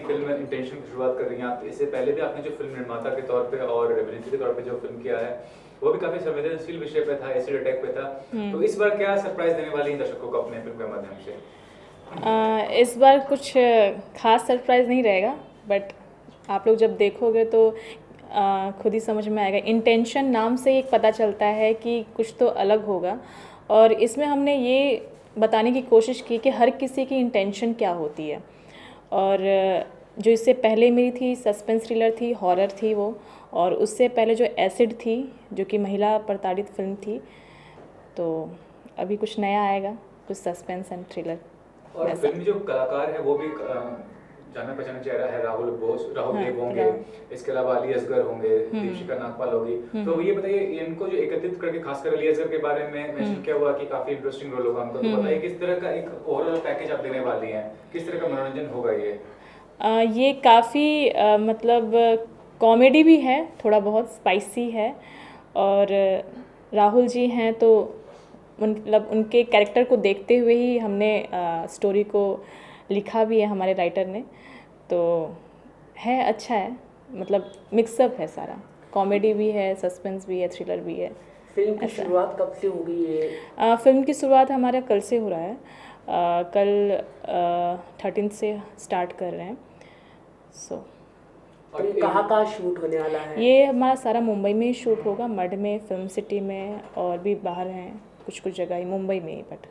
Film intention की शुरुआत कर रही हैं आप। इससे पहले भी आपने जो फिल्म निर्माता के तौर पे और अभिनेत्री के तौर पे जो फिल्म किया है वो भी काफी संवेदनशील विषय पे था, एसिड अटैक पे था। तो इस बार क्या सरप्राइज देने वाली हैं दर्शकों को अपने फिल्म के माध्यम से? इस बार कुछ खास सरप्राइज़ नहीं रहेगा, बट आप लोग जब देखोगे तो खुद ही समझ में आएगा। इंटेंशन नाम से ही एक पता चलता है कि कुछ तो अलग होगा, और इसमें हमने ये बताने की कोशिश की कि हर किसी की इंटेंशन क्या होती है। और जो इससे पहले मेरी थी सस्पेंस थ्रिलर थी, हॉरर थी वो, और उससे पहले जो एसिड थी जो कि महिला प्रताड़ित फिल्म थी। तो अभी कुछ नया आएगा, कुछ सस्पेंस एंड थ्रिलर। और फिल्म में जो कलाकार है वो भी जाना पहचाना चेहरा है, राहुल देव होंगे, इसके अलावा अली असगर होंगे, दीपिका नागपाल होगी। तो ये बताइए, इनको जो एकत्रित करके खासकर अली असगर के बारे में मेंशन किया हुआ कि काफी इंटरेस्टिंग रोल होगा उनका, तो बताइए किस तरह का एक ओवरऑल पैकेज आप देने वाली हैं, किस तरह का मनोरंजन होगा ये? ये काफ़ी मतलब कॉमेडी भी है, थोड़ा बहुत स्पाइसी है, और राहुल जी हैं तो मतलब उनके कैरेक्टर को देखते हुए ही हमने स्टोरी को लिखा भी है, हमारे राइटर ने। तो है, अच्छा है, मतलब मिक्सअप है सारा, कॉमेडी भी है, सस्पेंस भी है, थ्रिलर भी है। फिल्म की शुरुआत कब से होगी ये? फिल्म की शुरुआत हमारा कल से हो रहा है। कल 13 से स्टार्ट कर रहे हैं। और ये कहाँ शूट होने वाला है? ये हमारा सारा मुंबई में ही शूट होगा, मड में, फिल्म सिटी में, और भी बाहर हैं कुछ जगह ही, मुंबई में ही। बट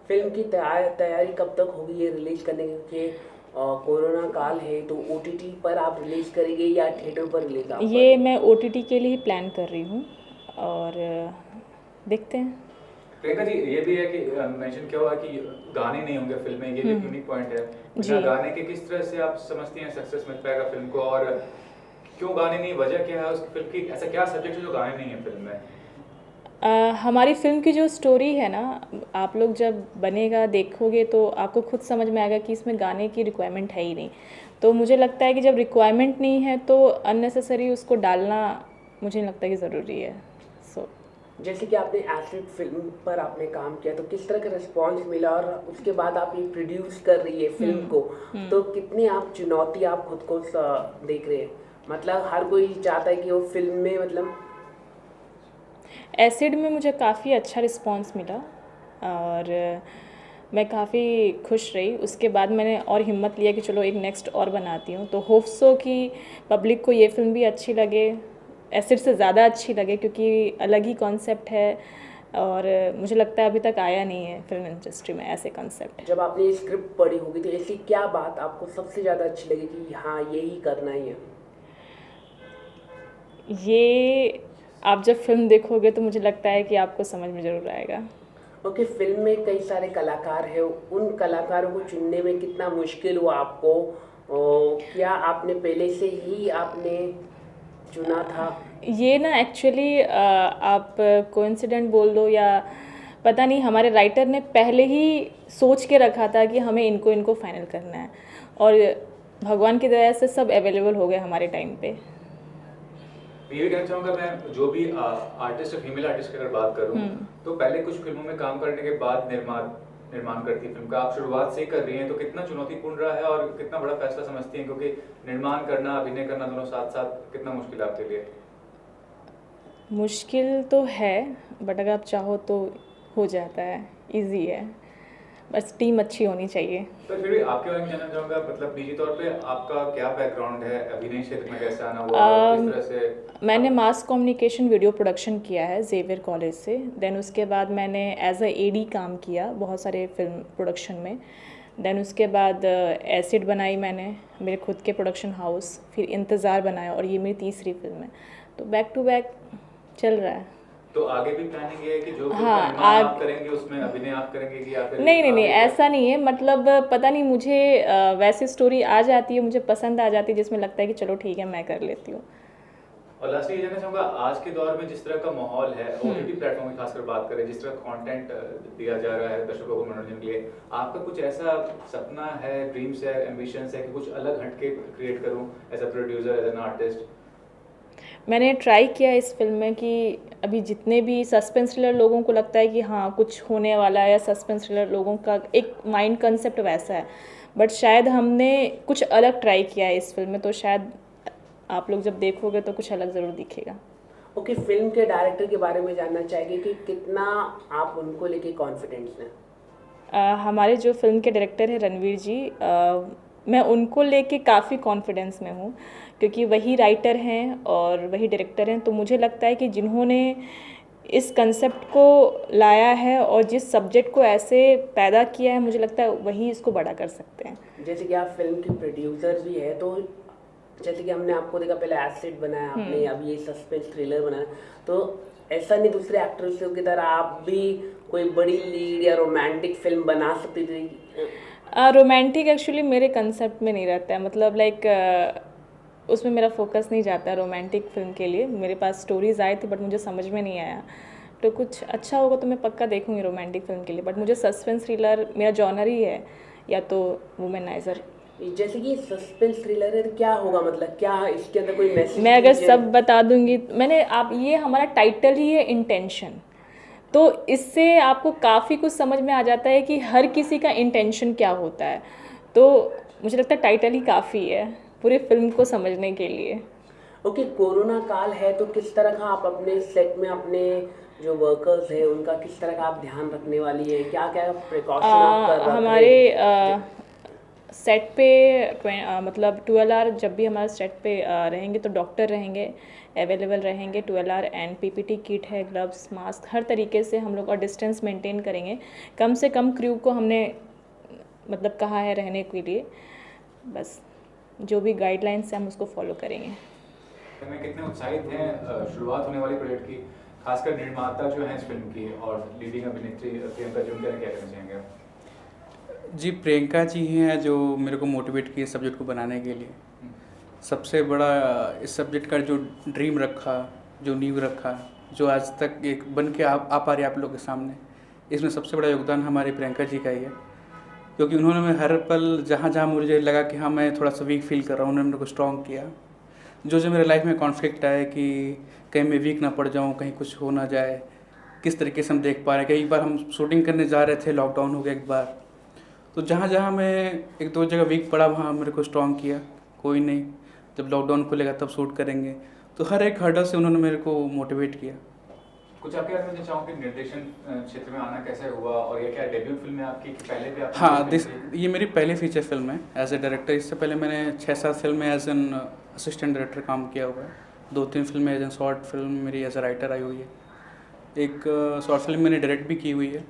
फिल्म की तैयारी कब तक होगी ये रिलीज करने की? क्योंकि कोरोना काल है, तो ओटीटी पर आप रिलीज करेंगे या थिएटर पर रिलीज? ये मैं ओटीटी के लिए ही प्लान कर रही हूँ, और देखते हैं। प्रियंका जी, ये भी है कि मेंशन किया हुआ है कि गाने नहीं होंगे फिल्म में, ये भी यूनिक पॉइंट है। बिना गाने के किस तरह से आप समझती हैं सक्सेस मिल पाएगा फिल्म को, और क्यों गाने नहीं, वजह क्या है उसकी फिल्म की? ऐसा क्या सब्जेक्ट है जो गाने नहीं है फिल्म में? हमारी फिल्म की जो स्टोरी है ना, आप लोग जब बनेगा देखोगे तो आपको खुद समझ में आएगा कि इसमें गाने की रिक्वायरमेंट है ही नहीं। तो मुझे लगता है कि जब रिक्वायरमेंट नहीं है तो अननेसेसरी उसको डालना मुझे नहीं लगता कि ज़रूरी है। जैसे कि आपने एसिड फिल्म पर आपने काम किया, तो किस तरह का रिस्पांस मिला, और उसके बाद आप ये प्रोड्यूस कर रही है फिल्म को, तो कितनी आप चुनौती आप खुद को देख रहे हैं? मतलब हर कोई चाहता है कि वो फिल्म में, मतलब एसिड में मुझे काफ़ी अच्छा रिस्पांस मिला और मैं काफ़ी खुश रही। उसके बाद मैंने और हिम्मत लिया कि चलो एक नेक्स्ट और बनाती हूँ। तो होप सो कि पब्लिक को ये फिल्म भी अच्छी लगे, एसिड से ज़्यादा अच्छी लगे, क्योंकि अलग ही कॉन्सेप्ट है और मुझे लगता है अभी तक आया नहीं है फिल्म इंडस्ट्री में ऐसे कॉन्सेप्ट। जब आपने ये स्क्रिप्ट पढ़ी होगी तो ऐसी क्या बात आपको सबसे ज़्यादा अच्छी लगी कि हाँ यही करना ही है? ये आप जब फिल्म देखोगे तो मुझे लगता है कि आपको समझ में ज़रूर आएगा। ओके, फिल्म में कई सारे कलाकार हैं, उन कलाकारों को चुनने में कितना मुश्किल हुआ आपको? क्या आपने पहले से ही आपने चुना था? ये ना एक्चुअली आप कोइंसिडेंट बोल दो या पता नहीं, हमारे राइटर ने पहले ही सोच के रखा था कि हमें इनको इनको फाइनल करना है, और भगवान की दया से सब अवेलेबल हो गए हमारे टाइम पे। ये भी कहना चाहूँगा मैं, जो भी आर्टिस्ट, फीमेल आर्टिस्ट की अगर बात करूँ तो पहले कुछ फिल्मों में काम करने के बाद निर्माण करती है फिल्म का। आप शुरुआत से ही कर रही हैं, तो कितना चुनौतीपूर्ण रहा है और कितना बड़ा फैसला समझती हैं, क्योंकि निर्माण करना, अभिनय करना दोनों साथ साथ कितना मुश्किल है आपके लिए? मुश्किल तो है, बट अगर आप चाहो तो हो जाता है, इजी है, बस टीम अच्छी होनी चाहिए। तो फिर भी आपके बारे में जानना चाहूँगा, मतलब निजी तौर पे आपका क्या बैकग्राउंड है, अभिनय क्षेत्र में कैसे आना हुआ, किस तरह से? मैंने मास कम्युनिकेशन वीडियो प्रोडक्शन किया है जेवियर कॉलेज से। देन उसके बाद मैंने एज अ एडी काम किया बहुत सारे फिल्म प्रोडक्शन में। देन उसके बाद एसिड बनाई मैंने, मेरे खुद के प्रोडक्शन हाउस, फिर इंतज़ार बनाया, और ये मेरी तीसरी फिल्म है। तो बैक टू बैक चल रहा है। तो आगे भी प्लानिंग है कि जो हाँ, आप करेंगे उसमें अभिनय आप करेंगे कि या फिर? नहीं, ऐसा नहीं है, मतलब पता नहीं, मुझे वैसे स्टोरी आ जाती है, मुझे पसंद आ जाती है, जिसमें लगता है कि चलो ठीक है मैं कर लेती हूँ। और लास्टली ये जानना चाहूँगा, आज के दौर में जिस तरह का माहौल है, ओटीटी प्लेटफॉर्म की खासकर बात करें, जिस तरह कंटेंट दिया जा रहा है दर्शकों को मनोरंजन के लिए, आपका कुछ ऐसा सपना है, ड्रीम्स है, एम्बिशंस है कि कुछ अलग हटके क्रिएट करूँ as a producer, as an artist? मैंने ट्राई किया इस फिल्म में कि अभी जितने भी सस्पेंस थ्रिलर लोगों को लगता है कि हाँ कुछ होने वाला है, या सस्पेंस थ्रिलर लोगों का एक माइंड कंसेप्ट वैसा है, बट शायद हमने कुछ अलग ट्राई किया है इस फिल्म में, तो शायद आप लोग जब देखोगे तो कुछ अलग ज़रूर दिखेगा। ओके, फिल्म के डायरेक्टर के बारे में जानना चाहेंगे कि कितना आप उनको लेके कॉन्फिडेंस हैं? हमारे जो फिल्म के डायरेक्टर हैं रणवीर जी, मैं उनको लेके काफ़ी कॉन्फिडेंस में हूँ, क्योंकि वही राइटर हैं और वही डायरेक्टर हैं। तो मुझे लगता है कि जिन्होंने इस कंसेप्ट को लाया है और जिस सब्जेक्ट को ऐसे पैदा किया है, मुझे लगता है वही इसको बड़ा कर सकते हैं। जैसे कि आप फिल्म के प्रोड्यूसर भी है, तो जैसे कि हमने आपको देखा पहले एसिड बनाया आपने, अब ये सस्पेंस थ्रिलर बनाया, तो ऐसा नहीं दूसरे एक्टर्स की तरह आप भी कोई बड़ी लीड या रोमांटिक फिल्म बना सकते थे? रोमांटिक एक्चुअली मेरे कंसेप्ट में नहीं रहता है, मतलब लाइक उसमें मेरा फोकस नहीं जाता है रोमांटिक फिल्म के लिए। मेरे पास स्टोरीज आए थे बट मुझे समझ में नहीं आया, तो कुछ अच्छा होगा तो मैं पक्का देखूंगी रोमांटिक फिल्म के लिए। बट मुझे सस्पेंस थ्रिलर मेरा जॉनर ही है, या तो वुमेनाइजर। जैसे कि सस्पेंस थ्रिलर है तो क्या होगा, मतलब क्या इसके अंदर कोई मैसेज? मैं अगर सब बता दूंगी, मैंने आप ये हमारा टाइटल ही है इंटेंशन, तो इससे आपको काफ़ी कुछ समझ में आ जाता है कि हर किसी का इंटेंशन क्या होता है। तो मुझे लगता है टाइटल ही काफ़ी है पूरी फिल्म को समझने के लिए। ओके, कोरोना काल है तो किस तरह का आप अपने सेट में अपने जो वर्कर्स हैं उनका किस तरह का आप ध्यान रखने वाली है, क्या क्या प्रिकॉशन आप कर रहे हैं? हमारे सेट पे मतलब 12 जब भी हमारे सेट पे रहेंगे तो डॉक्टर रहेंगे, अवेलेबल रहेंगे। 12 एंड पीपीटी किट है, ग्लव्स, मास्क, हर तरीके से हम लोग और डिस्टेंस मेंटेन करेंगे। कम से कम क्रू को हमने मतलब कहा है रहने के लिए, बस जो भी गाइडलाइंस है हम उसको फॉलो करेंगे। मैं कितने उत्साहित हैं शुरुआत होने वाली प्रोजेक्ट की, खासकर निर्माता जो हैं इस फिल्म की और लीडिंग अभिनेत्री प्रियंका जी, उनके लिए क्या कहना चाहेंगे? जी, प्रियंका जी हैं जो मेरे को मोटिवेट किए सब्जेक्ट को बनाने के लिए। सबसे बड़ा इस सब्जेक्ट का जो ड्रीम रखा, जो नींव रखा, जो आज तक एक बन के आ पा रही है आप लोग के सामने, इसमें सबसे बड़ा योगदान हमारी प्रियंका जी का ही है। क्योंकि उन्होंने मैं हर पल जहाँ जहाँ मुझे लगा कि हाँ मैं थोड़ा सा वीक फील कर रहा हूँ, उन्होंने मेरे को स्ट्रॉन्ग किया। जो जो मेरे लाइफ में कॉन्फ्लिक्ट आए कि कहीं मैं वीक ना पड़ जाऊँ, कहीं कुछ हो ना जाए, किस तरीके से हम देख पा रहे हैं। कई बार हम शूटिंग करने जा रहे थे, लॉकडाउन हो गया एक बार, तो जहाँ जहाँ मैं एक दो जगह वीक पड़ा वहाँ मेरे को स्ट्रॉन्ग किया, कोई नहीं जब लॉकडाउन खुलेगा तब शूट करेंगे। तो हर एक हर्डल से उन्होंने मेरे को मोटिवेट किया। कुछ आपके बारे में चाहूँ कि निर्देशन क्षेत्र में आना कैसे हुआ, और ये क्या डेब्यू फिल्म है आपकी कि पहले भी आपने? हाँ, ये मेरी पहली फीचर फिल्म है एज ए डायरेक्टर। इससे पहले मैंने 6-7 फिल्म में एज एन असिस्टेंट डायरेक्टर काम किया हुआ है। 2-3 फिल्में एज एन शॉर्ट फिल्म मेरी एज ए राइटर आई हुई है। एक शॉर्ट फिल्म मैंने डायरेक्ट भी की हुई है,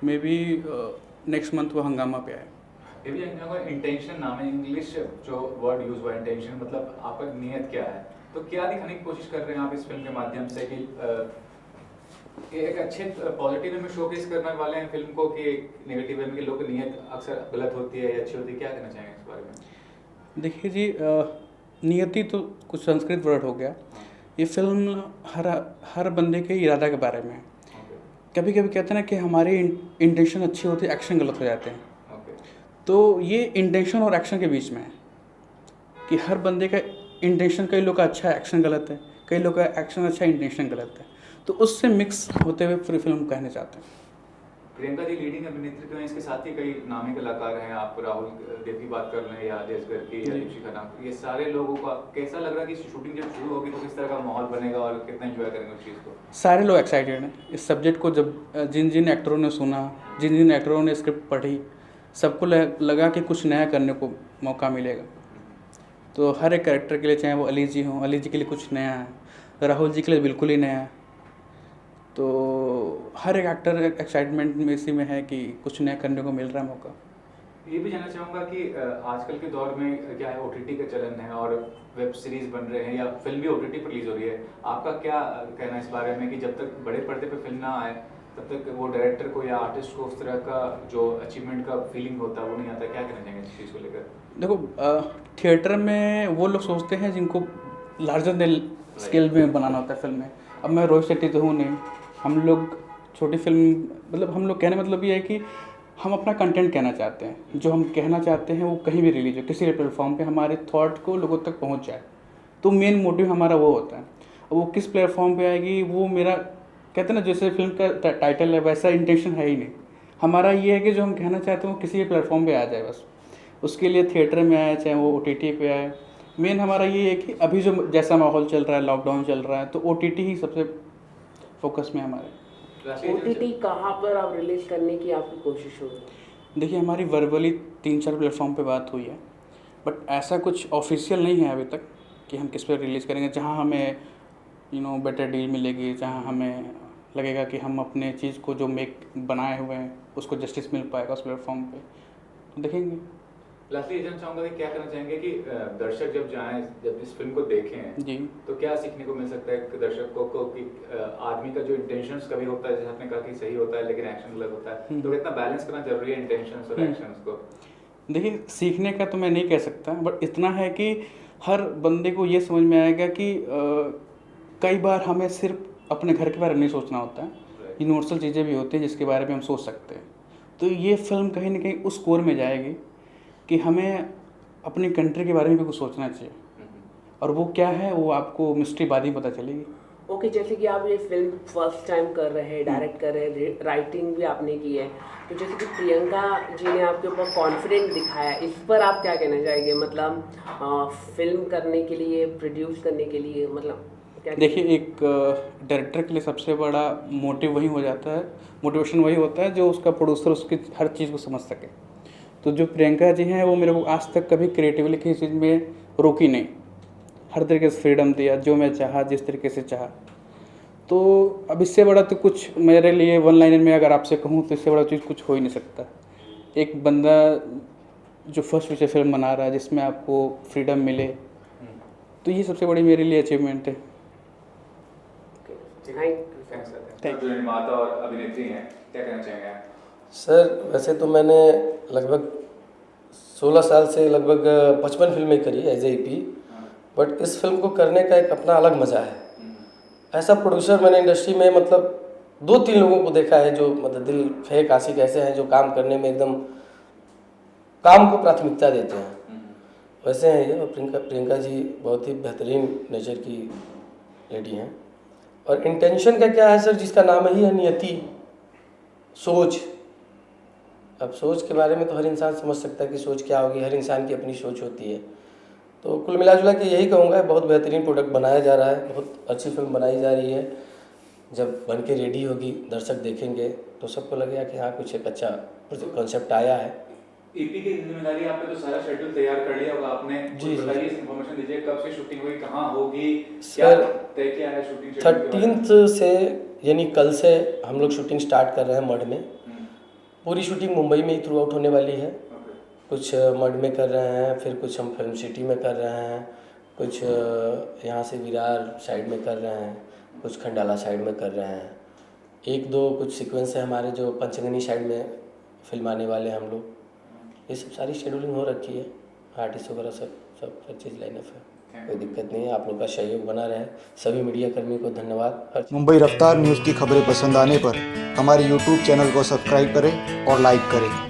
मे बी नेक्स्ट मंथ वो हंगामा पे आए। ये भी इंटेंशन नाम है, इंग्लिश जो वर्ड यूज हुआ है इंटेंशन, मतलब आपका नियत क्या है, तो क्या दिखाने की कोशिश कर रहे हैं आप इस फिल्म के माध्यम से कि एक अच्छे पॉजिटिव वे में शोकेस करने वाले हैं फिल्म को कि नेगेटिव वे में कि लोग की नियत अक्सर गलत होती है या अच्छी होती है, क्या कहना चाहेंगे इस बारे में? देखिए जी, नियति तो कुछ संस्कृत वर्ड हो गया। ये फिल्म हर बंदे के इरादा के बारे में है। कभी कभी कहते हैं ना कि हमारी इंटेंशन अच्छी होती है, एक्शन गलत हो जाते हैं। तो ये इंटेंशन और एक्शन के बीच में है कि हर बंदे का इंटेंशन, कई लोग का अच्छा है एक्शन गलत है, कई लोग का एक्शन अच्छा है इंटेंशन गलत है, तो उससे मिक्स होते हुए पूरी फिल्म कहने चाहते हैं। प्रियंका जी लीडिंग अभिनेत्री तो हैं, इसके साथ ही कई नामी कलाकार हैं, आप राहुल देव की बात कर रहे हैं या असगर की या दीपिका नाम, ये सारे लोगों का कैसा लग रहा है कि शूटिंग जब शुरू होगी तो किस तरह का माहौल बनेगा और कितना एंजॉय करेंगे उस चीज़ को? सारे लोग एक्साइटेड हैं इस सब्जेक्ट को। जब जिन जिन एक्टरों ने सुना, जिन जिन एक्टरों ने स्क्रिप्ट पढ़ी, सबको लगा कि कुछ नया करने को मौका मिलेगा। तो हर एक कैरेक्टर के लिए, चाहे वो अली जी हों, अली जी के लिए कुछ नया है, राहुल जी के लिए बिल्कुल ही नया है। तो हर एक एक्टर एक्साइटमेंट में इसी में है कि कुछ नया करने को मिल रहा है मौका। ये भी जानना चाहूँगा कि आजकल के दौर में क्या है, ओटीटी का चलन है और वेब सीरीज बन रहे हैं या फिल्म भी ओटीटी पर रिलीज हो रही है, आपका क्या कहना है इस बारे में कि जब तक बड़े पर्दे पे फिल्म ना आए तब तक वो डायरेक्टर को या आर्टिस्ट को उस तरह का जो अचीवमेंट का फीलिंग होता है वो नहीं आता, क्या कहना चाहेंगे इस चीज़ को लेकर? देखो, थिएटर में वो लोग सोचते हैं जिनको लार्जर देन स्केल में बनाना होता है फिल्म में। अब मैं रोहित शेट्टी तो हूँ नहीं, हम लोग छोटी फिल्म, मतलब हम लोग कहने मतलब ये है कि हम अपना कंटेंट कहना चाहते हैं, जो हम कहना चाहते हैं वो कहीं भी रिलीज हो, किसी भी प्लेटफॉर्म पे हमारे थॉट को लोगों तक पहुंच जाए। तो मेन मोटिव हमारा वो होता है। अब वो किस प्लेटफॉर्म पे आएगी वो मेरा, कहते हैं ना जैसे फिल्म का टाइटल है वैसा इंटेंशन है ही नहीं। हमारा ये है कि जो हम कहना चाहते हैं वो किसी भी प्लेटफॉर्म पे आ जाए, बस उसके लिए थिएटर में आए चाहे वो OTT पे आए। मेन हमारा ये है कि अभी जो जैसा माहौल चल रहा है, लॉकडाउन चल रहा है, तो OTT ही सबसे फोकस में हमारे। OTT कहाँ पर आप रिलीज करने की आपकी कोशिश हो रही है? देखिए हमारी वर्बली 3-4 प्लेटफॉर्म पे बात हुई है, बट ऐसा कुछ ऑफिशियल नहीं है अभी तक कि हम किस पे रिलीज़ करेंगे, जहाँ हमें बेटर डील मिलेगी, जहाँ हमें लगेगा कि हम अपने चीज़ को जो बनाए हुए हैं उसको जस्टिस मिल पाएगा उस प्लेटफॉर्म पे, तो देखेंगे। लास्टली ये चाहूँगा कि क्या करना चाहेंगे कि दर्शक जब जाएं, जब इस फिल्म को देखें जी, तो क्या सीखने को मिल सकता है कि दर्शकों को कि आदमी का जो इंटेंशंस कभी होता है, जैसे आपने कहा कि सही होता है लेकिन एक्शन अलग होता है, तो कितना बैलेंस करना जरूरी है इंटेंशंस और एक्शंस को? देखिए सीखने का तो मैं नहीं कह सकता, बट इतना है कि हर बंदे को ये समझ में आएगा कि कई बार हमें सिर्फ अपने घर के बारे में नहीं सोचना होता है, यूनिवर्सल चीज़ें भी होती हैं जिसके बारे में हम सोच सकते हैं। तो ये फिल्म कहीं ना कहीं उस कोर में जाएगी कि हमें अपनी कंट्री के बारे में भी कुछ सोचना चाहिए, और वो क्या है वो आपको मिस्ट्री बाद ही पता चलेगी। ओके, जैसे कि आप ये फिल्म फर्स्ट टाइम कर रहे हैं, डायरेक्ट कर रहे हैं, राइटिंग भी आपने की है, तो जैसे कि प्रियंका जी ने आपके ऊपर कॉन्फिडेंट दिखाया, इस पर आप क्या कहना चाहेंगे? मतलब फिल्म करने के लिए, प्रोड्यूस करने के लिए, मतलब क्या? देखिए एक डायरेक्टर के लिए सबसे बड़ा मोटिव वही हो जाता है, मोटिवेशन वही होता है जो उसका प्रोड्यूसर उसकी हर चीज़ को समझ सके। तो जो प्रियंका जी हैं वो मेरे को आज तक कभी क्रिएटिवली किसी चीज़ में रोकी नहीं, हर तरीके से फ्रीडम दिया, जो मैं चाहा जिस तरीके से चाहा। तो अब इससे बड़ा तो कुछ मेरे लिए वन लाइनर में अगर आपसे कहूँ तो इससे बड़ा चीज़ कुछ हो ही नहीं सकता। एक बंदा जो फर्स्ट फीचर फिल्म बना रहा है जिसमें आपको फ्रीडम मिले, तो ये सबसे बड़ी मेरे लिए अचीवमेंट है। Thank you. निर्माता और अभिनेत्री हैं, क्या कहना चाहेंगे आप? सर वैसे तो मैंने लगभग 16 साल से लगभग 55 फिल्में करी एज ए EP, बट इस फिल्म को करने का एक अपना अलग मज़ा है। ऐसा प्रोड्यूसर मैंने इंडस्ट्री में मतलब 2-3 लोगों को देखा है जो मतलब दिल फेंक आशिक ऐसे हैं जो काम करने में एकदम काम को प्राथमिकता देते हैं, वैसे हैं ये। और प्रियंका जी बहुत ही बेहतरीन नेचर की लेडी हैं। और इंटेंशन का क्या है सर, जिसका नाम ही है नियति, सोच। अब सोच के बारे में तो हर इंसान समझ सकता है कि सोच क्या होगी, हर इंसान की अपनी सोच होती है। तो कुल मिला जुला के यही कहूँगा, बहुत बेहतरीन प्रोडक्ट बनाया जा रहा है, बहुत अच्छी फिल्म बनाई जा रही है। जब बन के रेडी होगी, दर्शक देखेंगे तो सबको लगेगा कि हाँ कुछ एक अच्छा कॉन्सेप्ट आया है। EP की जिम्मेदारी आपने तो सारा शेड्यूल तैयार कर लिया होगा आपने, जी बताइए, इन्फॉर्मेशन दीजिए, कब से शूटिंग होगी, कहाँ होगी, सर तय क्या है शूटिंग? 13 से यानी कल से हम लोग शूटिंग स्टार्ट कर रहे हैं मड में। पूरी शूटिंग मुंबई में ही थ्रू आउट होने वाली है। कुछ मड में कर रहे हैं, फिर कुछ हम फिल्म सिटी में कर रहे हैं, कुछ यहाँ से विरार साइड में कर रहे हैं, कुछ खंडाला साइड में कर रहे हैं। 1-2 कुछ सीक्वेंस है हमारे जो पंचगनी साइड में फिल्म आने वाले हैं हम लोग। ये सब सारी शेड्यूलिंग हो रखी है, आर्टिस्ट वगैरह सब चीज़ लाइनअप है, कोई दिक्कत नहीं है। आप लोग का सहयोग बना रहे। सभी मीडिया कर्मी को धन्यवाद। मुंबई रफ्तार न्यूज़ की खबरें पसंद आने पर हमारे YouTube चैनल को सब्सक्राइब करें और लाइक करें।